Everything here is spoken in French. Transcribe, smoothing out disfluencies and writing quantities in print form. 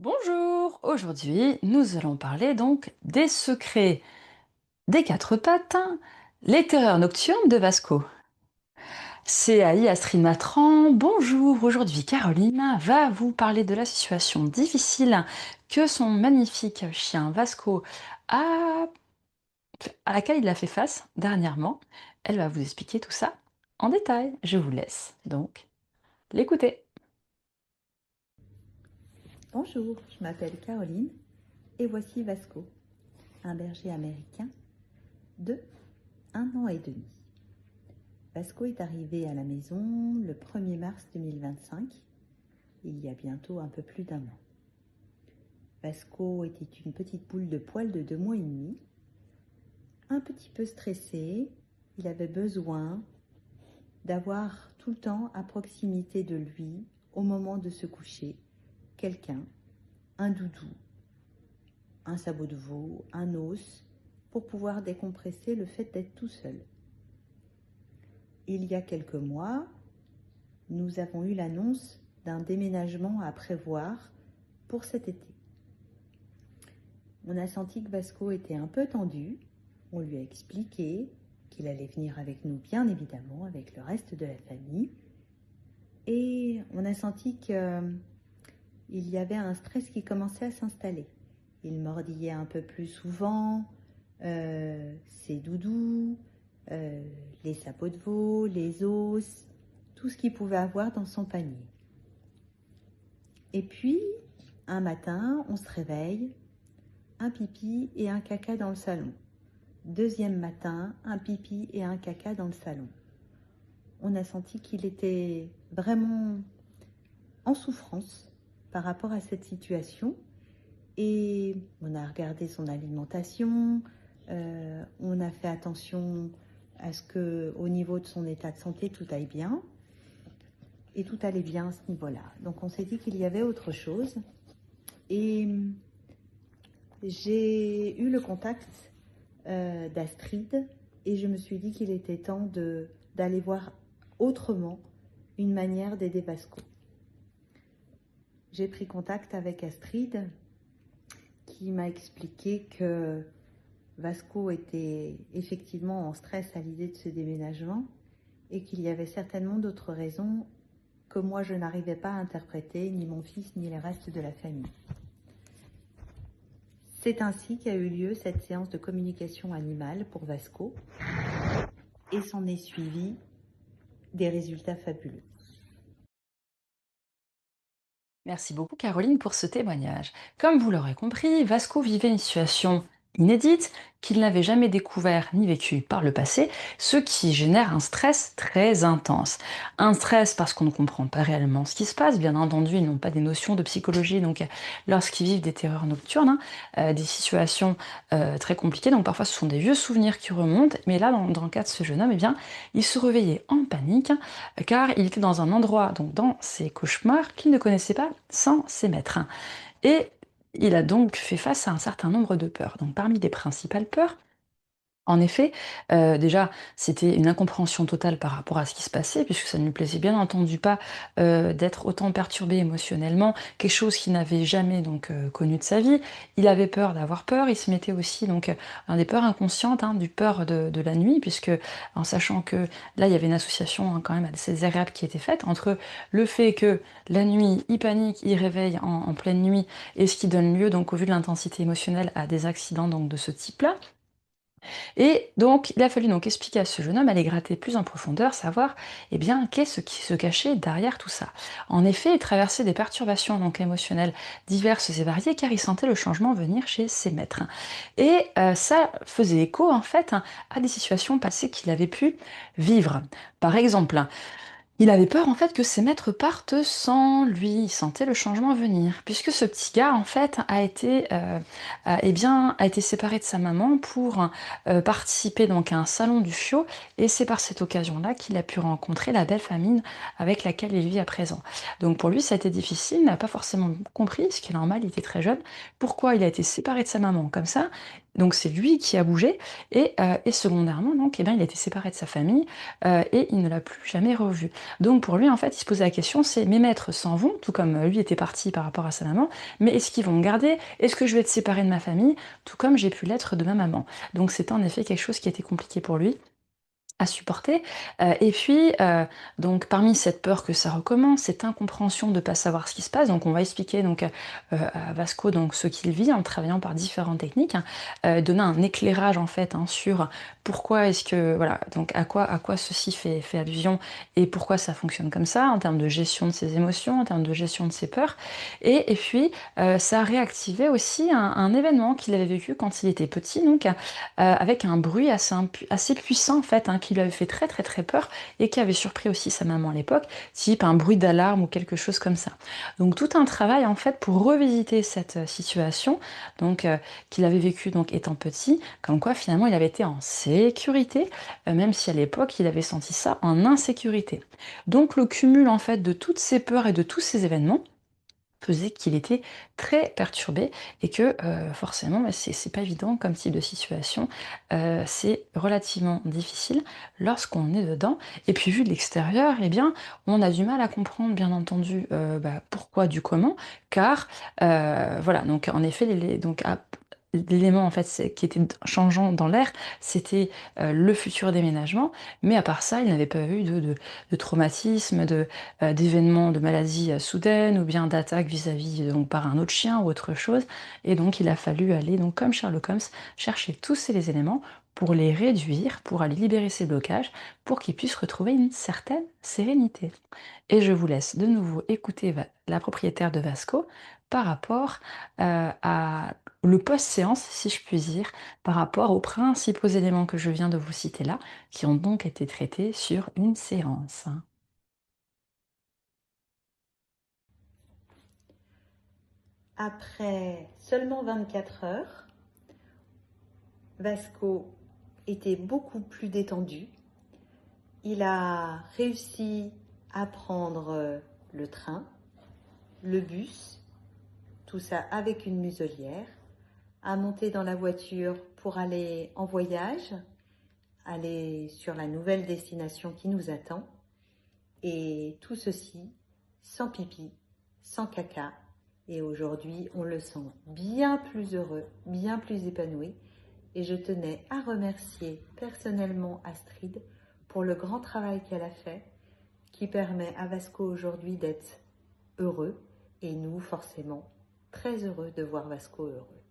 Bonjour, aujourd'hui nous allons parler donc des secrets des quatre pattes, les terreurs nocturnes de Vasco. C'est AI Astrid Matran, bonjour, aujourd'hui Caroline va vous parler de la situation difficile que son magnifique chien Vasco a, à laquelle il a fait face dernièrement. Elle va vous expliquer tout ça en détail. Je vous laisse donc l'écouter. Bonjour, je m'appelle Caroline et voici Vasco, un berger américain de 1 an et demi. Vasco est arrivé à la maison le 1er mars 2025, il y a bientôt un peu plus d'un an. Vasco était une petite boule de poil de 2 mois et demi, un petit peu stressé. Il avait besoin d'avoir tout le temps à proximité de lui, au moment de se coucher, quelqu'un, un doudou, un sabot de veau, un os, pour pouvoir décompresser le fait d'être tout seul. Il y a quelques mois, nous avons eu l'annonce d'un déménagement à prévoir pour cet été. On a senti que Vasco était un peu tendu. On lui a expliqué qu'il allait venir avec nous, bien évidemment, avec le reste de la famille. Et on a senti qu'il y avait un stress qui commençait à s'installer. Il mordillait un peu plus souvent, ses doudous, les sabots de veau, les os, tout ce qu'il pouvait avoir dans son panier. Et puis, un matin, on se réveille, un pipi et un caca dans le salon. Deuxième matin, un pipi et un caca dans le salon. On a senti qu'il était vraiment en souffrance par rapport à cette situation. Et on a regardé son alimentation, on a fait attention à ce qu'au niveau de son état de santé, tout aille bien. Et tout allait bien à ce niveau-là. Donc on s'est dit qu'il y avait autre chose. Et j'ai eu le contact d'Astrid et je me suis dit qu'il était temps d'aller voir autrement une manière d'aider Vasco. J'ai pris contact avec Astrid qui m'a expliqué que Vasco était effectivement en stress à l'idée de ce déménagement et qu'il y avait certainement d'autres raisons que moi je n'arrivais pas à interpréter, ni mon fils, ni les restes de la famille. C'est ainsi qu'a eu lieu cette séance de communication animale pour Vasco et s'en est suivi des résultats fabuleux. Merci beaucoup Caroline pour ce témoignage. Comme vous l'aurez compris, Vasco vivait une situation inédite qu'il n'avait jamais découvert ni vécu par le passé, ce qui génère un stress très intense. Un stress parce qu'on ne comprend pas réellement ce qui se passe, bien entendu, ils n'ont pas des notions de psychologie, donc lorsqu'ils vivent des terreurs nocturnes, des situations très compliquées, donc parfois ce sont des vieux souvenirs qui remontent, mais là, dans le cas de ce jeune homme, eh bien, il se réveillait en panique, car il était dans un endroit, donc dans ses cauchemars, qu'il ne connaissait pas sans ses maîtres. Et il a donc fait face à un certain nombre de peurs. Donc parmi les principales peurs, en effet, déjà, c'était une incompréhension totale par rapport à ce qui se passait, puisque ça ne lui plaisait bien entendu pas, d'être autant perturbé émotionnellement, quelque chose qu'il n'avait jamais donc connu de sa vie. Il avait peur d'avoir peur, il se mettait aussi donc dans des peurs inconscientes, hein, du peur de la nuit, puisque en sachant que là, il y avait une association, hein, quand même assez désagréable qui était faite entre le fait que la nuit, il panique, il réveille en pleine nuit, et ce qui donne lieu donc au vu de l'intensité émotionnelle à des accidents donc de ce type-là. Et donc, il a fallu donc expliquer à ce jeune homme, aller gratter plus en profondeur, savoir, eh bien, qu'est-ce qui se cachait derrière tout ça. En effet, il traversait des perturbations donc émotionnelles diverses et variées, car il sentait le changement venir chez ses maîtres. Et ça faisait écho, en fait, à des situations passées qu'il avait pu vivre. Par exemple, il avait peur en fait que ses maîtres partent sans lui, il sentait le changement venir, puisque ce petit gars en fait eh bien, a été séparé de sa maman pour participer donc à un salon du chiot, et c'est par cette occasion-là qu'il a pu rencontrer la belle famille avec laquelle il vit à présent. Donc pour lui ça a été difficile, il n'a pas forcément compris, ce qui est normal, il était très jeune, pourquoi il a été séparé de sa maman comme ça, Donc c'est lui qui a bougé et secondairement donc eh ben, il a été séparé de sa famille, et il ne l'a plus jamais revu. Donc pour lui, en fait, il se posait la question, c'est: «Mes maîtres s'en vont», tout comme, lui était parti par rapport à sa maman, «mais est-ce qu'ils vont me garder? Est-ce que je vais être séparé de ma famille? Tout comme j'ai pu l'être de ma maman». Donc c'était en effet quelque chose qui était compliqué pour lui à supporter, et puis, donc parmi cette peur que ça recommence, cette incompréhension de ne pas savoir ce qui se passe, donc on va expliquer donc, à Vasco donc ce qu'il vit en travaillant par différentes techniques, hein, donner un éclairage en fait, hein, sur pourquoi est-ce que voilà, donc à quoi ceci fait allusion et pourquoi ça fonctionne comme ça en termes de gestion de ses émotions, en termes de gestion de ses peurs et puis, ça a réactivé aussi un événement qu'il avait vécu quand il était petit donc, avec un bruit assez puissant en fait, hein, qui lui avait fait très, très, très peur et qui avait surpris aussi sa maman à l'époque, type un bruit d'alarme ou quelque chose comme ça. Donc tout un travail en fait pour revisiter cette, situation, donc qu'il avait vécue donc étant petit, comme quoi finalement il avait été en sécurité, même si à l'époque il avait senti ça en insécurité. Donc le cumul en fait de toutes ces peurs et de tous ces événements faisait qu'il était très perturbé et que, forcément, bah, c'est pas évident comme type de situation. C'est relativement difficile lorsqu'on est dedans et puis vu de l'extérieur, eh bien, on a du mal à comprendre bien entendu, bah, pourquoi du comment car, voilà donc en effet l'élément en fait qui était changeant dans l'air, c'était, le futur déménagement mais à part ça, il n'avait pas eu de traumatisme, d'événements, de maladies, soudaines ou bien d'attaques vis-à-vis, donc par un autre chien ou autre chose et donc il a fallu aller donc comme Sherlock Holmes, chercher tous ces éléments pour les réduire, pour aller libérer ces blocages, pour qu'il puisse retrouver une certaine sérénité. Et je vous laisse de nouveau écouter la propriétaire de Vasco par rapport, à le post-séance, si je puis dire, par rapport aux principaux éléments que je viens de vous citer là, qui ont donc été traités sur une séance. Après seulement 24 heures, Vasco était beaucoup plus détendu. Il a réussi à prendre le train, le bus, tout ça avec une muselière, à monter dans la voiture pour aller en voyage, aller sur la nouvelle destination qui nous attend. Et tout ceci sans pipi, sans caca. Et aujourd'hui, on le sent bien plus heureux, bien plus épanoui. Et je tenais à remercier personnellement Astrid pour le grand travail qu'elle a fait, qui permet à Vasco aujourd'hui d'être heureux et nous, forcément, très heureux de voir Vasco heureux.